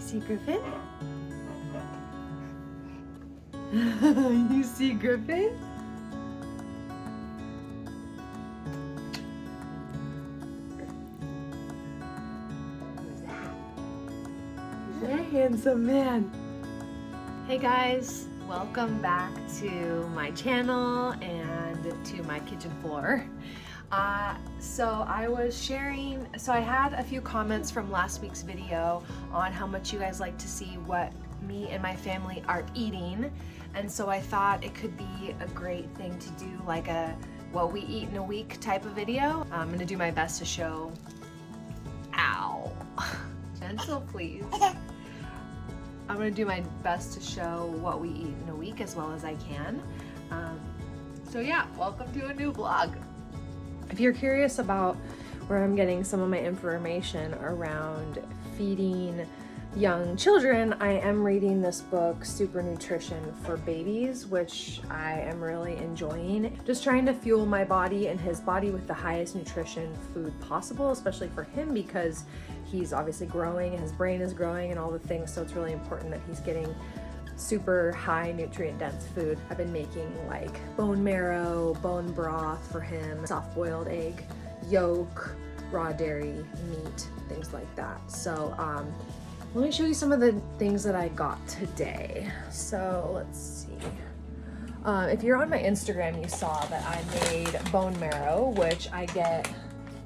see Griffin? You see Griffin? Who's that? Who's that handsome man? Hey guys, welcome back to my channel and to my kitchen floor. So I had a few comments from last week's video on how much you guys like to see what me and my family are eating, and so I thought it could be a great thing to do like a what we eat in a week type of video. I'm gonna do my best to show, ow, gentle please. I'm gonna do my best to show what we eat in a week as well as I can. So yeah, welcome to a new vlog. If you're curious about where I'm getting some of my information around feeding young children, I am reading this book, Super Nutrition for Babies, which I am really enjoying. Just trying to fuel my body and his body with the highest nutrition food possible, especially for him because he's obviously growing, his brain is growing and all the things, so it's really important that he's getting super high nutrient dense food. I've been making like bone marrow, bone broth for him, soft boiled egg, yolk, raw dairy, meat, things like that. So let me show you some of the things that I got today. So let's see. If you're on my Instagram, you saw that I made bone marrow, which I get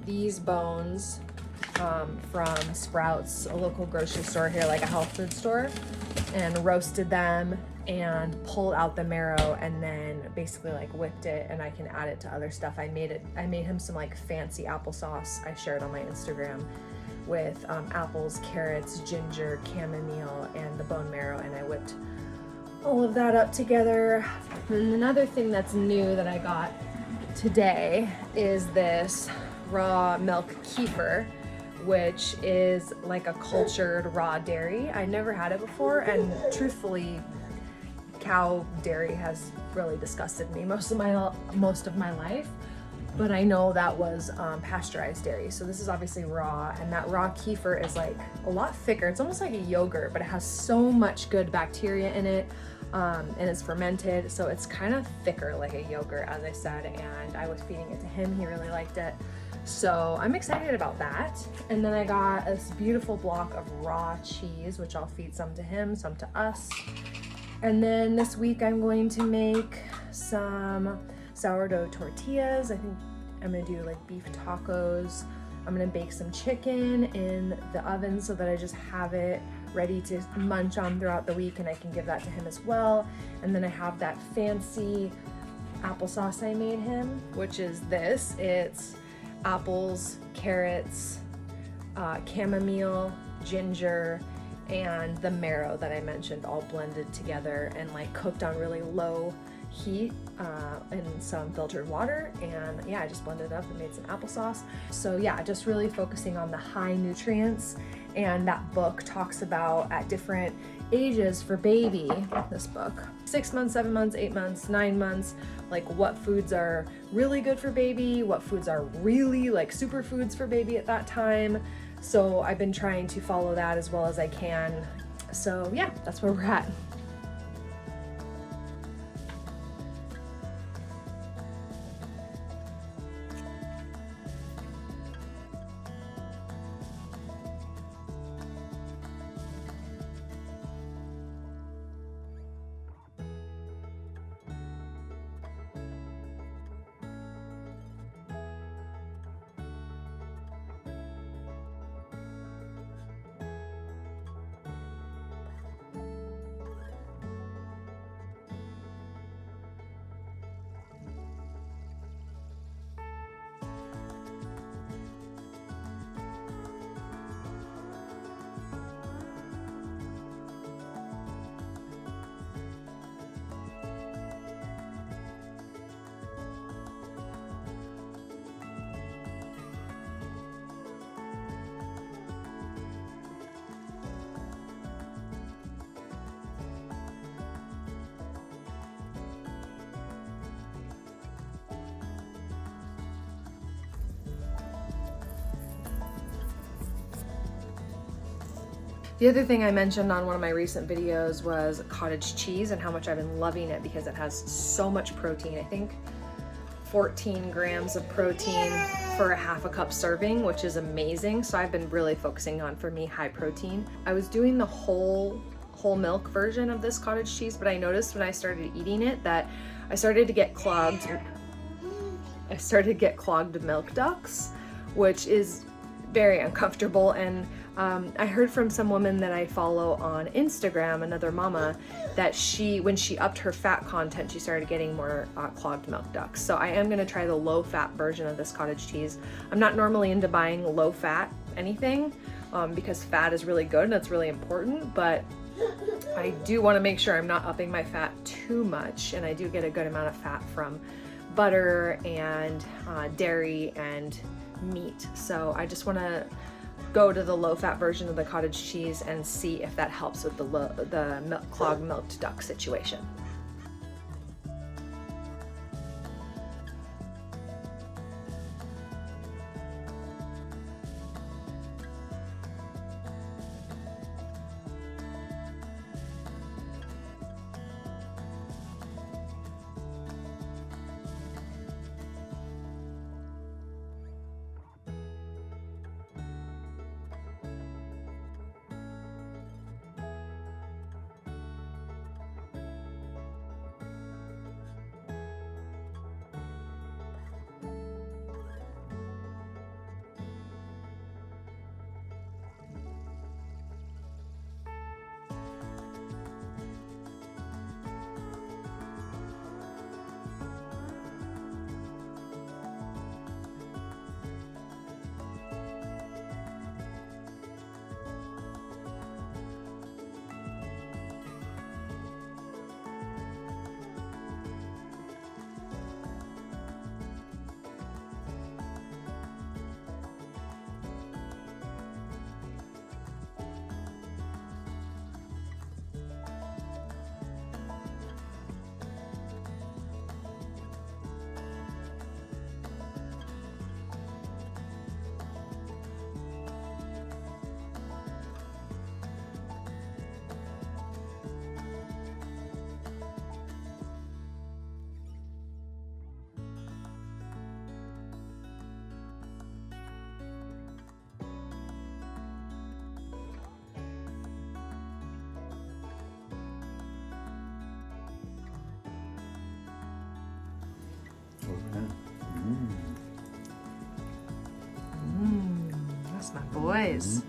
these bones from Sprouts, a local grocery store here, like a health food store, and roasted them and pulled out the marrow and then basically like whipped it, and I can add it to other stuff. I made him some like fancy applesauce I shared on my Instagram with apples, carrots, ginger, chamomile, and the bone marrow, and I whipped all of that up together. And another thing that's new that I got today is this raw milk kefir, which is like a cultured raw dairy. I never had it before, and truthfully, cow dairy has really disgusted me most of my life. But I know that was pasteurized dairy. So this is obviously raw, and that raw kefir is like a lot thicker. It's almost like a yogurt, but it has so much good bacteria in it, and it's fermented, so it's kind of thicker like a yogurt, as I said, and I was feeding it to him. He really liked it. So I'm excited about that. And then I got this beautiful block of raw cheese, which I'll feed some to him, some to us. And then this week I'm going to make some sourdough tortillas. I think I'm gonna do like beef tacos. I'm gonna bake some chicken in the oven so that I just have it ready to munch on throughout the week, and I can give that to him as well. And then I have that fancy applesauce I made him, which is this. It's apples, carrots, chamomile, ginger, and the marrow that I mentioned, all blended together and like cooked on really low heat in some filtered water. And yeah, I just blended it up and made some applesauce. So yeah, just really focusing on the high nutrients. And that book talks about at different ages for baby, this book, 6 months, 7 months, 8 months, 9 months, like what foods are really good for baby, what foods are really like superfoods for baby at that time. So I've been trying to follow that as well as I can. So yeah, that's where we're at. The other thing I mentioned on one of my recent videos was cottage cheese and how much I've been loving it because it has so much protein. I think 14 grams of protein for a half a cup serving, which is amazing. So I've been really focusing on, for me, high protein. I was doing the whole milk version of this cottage cheese, but I noticed when I started eating it that I started to get clogged milk ducts, which is very uncomfortable. And I heard from some woman that I follow on Instagram, another mama, that when she upped her fat content, she started getting more clogged milk ducts. So I am gonna try the low fat version of this cottage cheese. I'm not normally into buying low fat anything because fat is really good and it's really important, but I do wanna make sure I'm not upping my fat too much, and I do get a good amount of fat from butter and dairy and meat. So I just wanna go to the low-fat version of the cottage cheese and see if that helps with the clogged milk duct situation. That's my boys.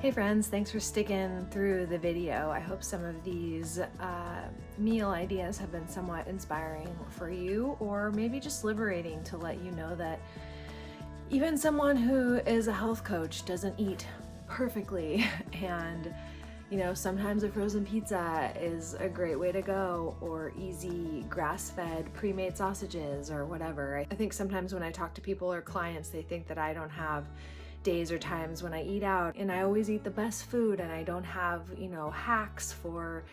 Hey friends, thanks for sticking through the video. I hope some of these meal ideas have been somewhat inspiring for you, or maybe just liberating to let you know that even someone who is a health coach doesn't eat perfectly. And you know, sometimes a frozen pizza is a great way to go, or easy grass-fed pre-made sausages or whatever. I think sometimes when I talk to people or clients, they think that I don't have days or times when I eat out and I always eat the best food and I don't have, you know, hacks for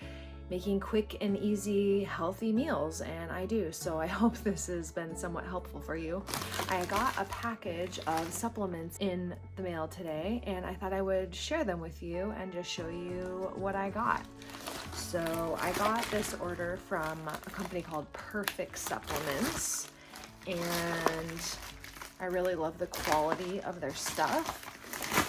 making quick and easy healthy meals, and I do. So I hope this has been somewhat helpful for you. I got a package of supplements in the mail today and I thought I would share them with you and just show you what I got. So I got this order from a company called Perfect Supplements, and I really love the quality of their stuff.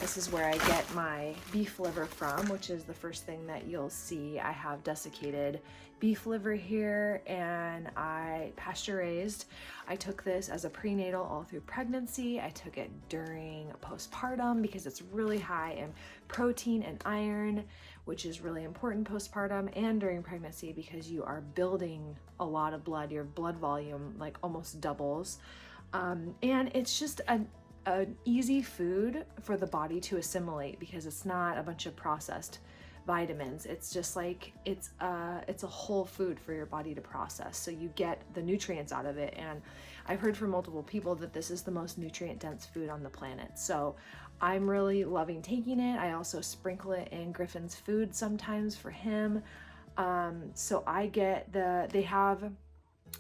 This is where I get my beef liver from, which is the first thing that you'll see. I have desiccated beef liver here, and I pasture raised. I took this as a prenatal all through pregnancy. I took it during postpartum because it's really high in protein and iron, which is really important postpartum, and during pregnancy because you are building a lot of blood. Your blood volume like almost doubles. And it's just an easy food for the body to assimilate because it's not a bunch of processed vitamins. It's just like, it's a whole food for your body to process. So you get the nutrients out of it. And I've heard from multiple people that this is the most nutrient dense food on the planet. So I'm really loving taking it. I also sprinkle it in Griffin's food sometimes for him. So I get they have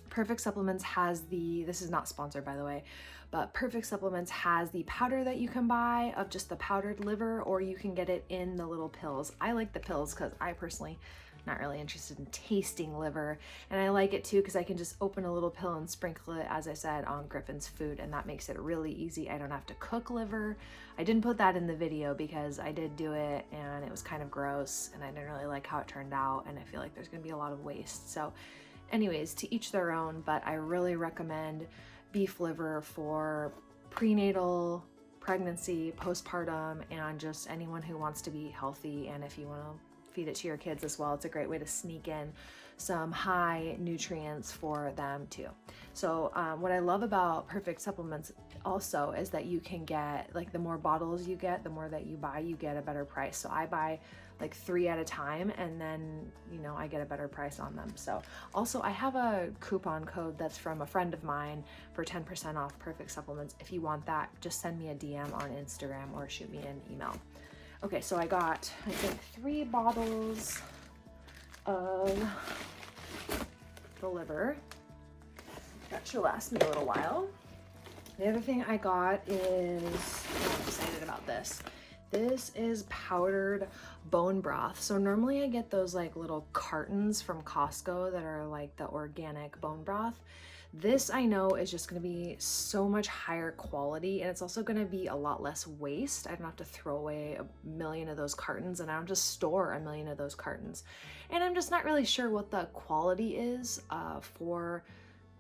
Perfect Supplements has this is not sponsored by the way, but Perfect Supplements has the powder that you can buy of just the powdered liver, or you can get it in the little pills. I like the pills because I personally not really interested in tasting liver, and I like it too because I can just open a little pill and sprinkle it, as I said, on Griffin's food, and that makes it really easy. I don't have to cook liver. I didn't put that in the video because I did do it and it was kind of gross and I didn't really like how it turned out, and I feel like there's gonna be a lot of waste. So anyways, to each their own, but I really recommend beef liver for prenatal, pregnancy, postpartum, and just anyone who wants to be healthy. And if you want to feed it to your kids as well, it's a great way to sneak in some high nutrients for them too. So what I love about Perfect Supplements also is that you can get, like, the more bottles you get, the more that you buy, you get a better price. So I buy like 3 at a time, and then, you know, I get a better price on them. So also I have a coupon code that's from a friend of mine for 10% off Perfect Supplements. If you want that, just send me a DM on Instagram or shoot me an email. Okay, so I got, I think, 3 bottles of the liver. That should last me a little while. The other thing I got is, I'm excited about this. This is powdered bone broth. So normally I get those like little cartons from Costco that are like the organic bone broth. This I know is just gonna be so much higher quality, and it's also gonna be a lot less waste. I don't have to throw away a million of those cartons, and I don't just store a million of those cartons. And I'm just not really sure what the quality is for,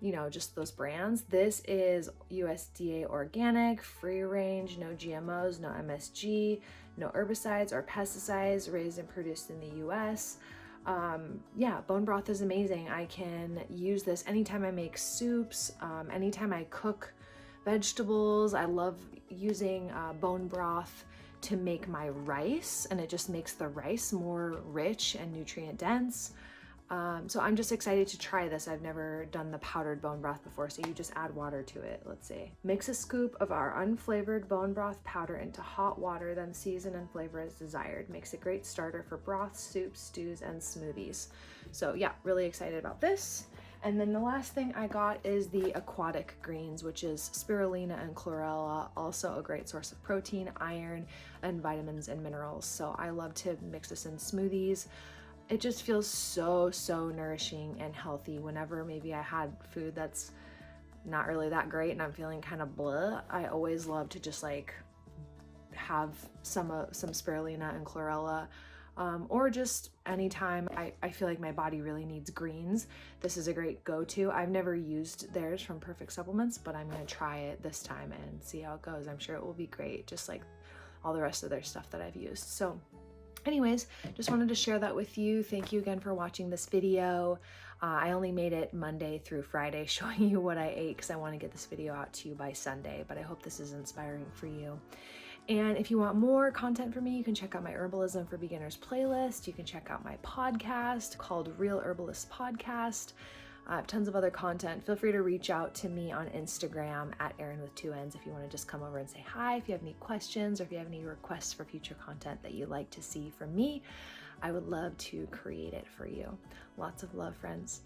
you know, just those brands. This is USDA organic, free range, no GMOs, no MSG, no herbicides or pesticides, raised and produced in the US. Yeah, bone broth is amazing. I can use this anytime I make soups, anytime I cook vegetables. I love using bone broth to make my rice, and it just makes the rice more rich and nutrient dense. So I'm just excited to try this. I've never done the powdered bone broth before, so you just add water to it. Let's see. Mix a scoop of our unflavored bone broth powder into hot water, then season and flavor as desired. Makes a great starter for broths, soups, stews, and smoothies. So yeah, really excited about this. And then the last thing I got is the aquatic greens, which is spirulina and chlorella, also a great source of protein, iron, and vitamins and minerals. So I love to mix this in smoothies. It just feels so nourishing and healthy. Whenever maybe I had food that's not really that great and I'm feeling kind of blah, I always love to just like have some spirulina and chlorella, or just anytime I feel like my body really needs greens. This is a great go-to. I've never used theirs from Perfect Supplements, but I'm gonna try it this time and see how it goes. I'm sure it will be great. Just like all the rest of their stuff that I've used. So anyways, just wanted to share that with you. Thank you again for watching this video. I only made it Monday through Friday showing you what I ate because I want to get this video out to you by Sunday, but I hope this is inspiring for you. And if you want more content from me, you can check out my Herbalism for Beginners playlist. You can check out my podcast called Real Herbalist Podcast. I have tons of other content. Feel free to reach out to me on Instagram at Erin with 2 N's if you want to just come over and say hi. If you have any questions or if you have any requests for future content that you'd like to see from me, I would love to create it for you. Lots of love, friends.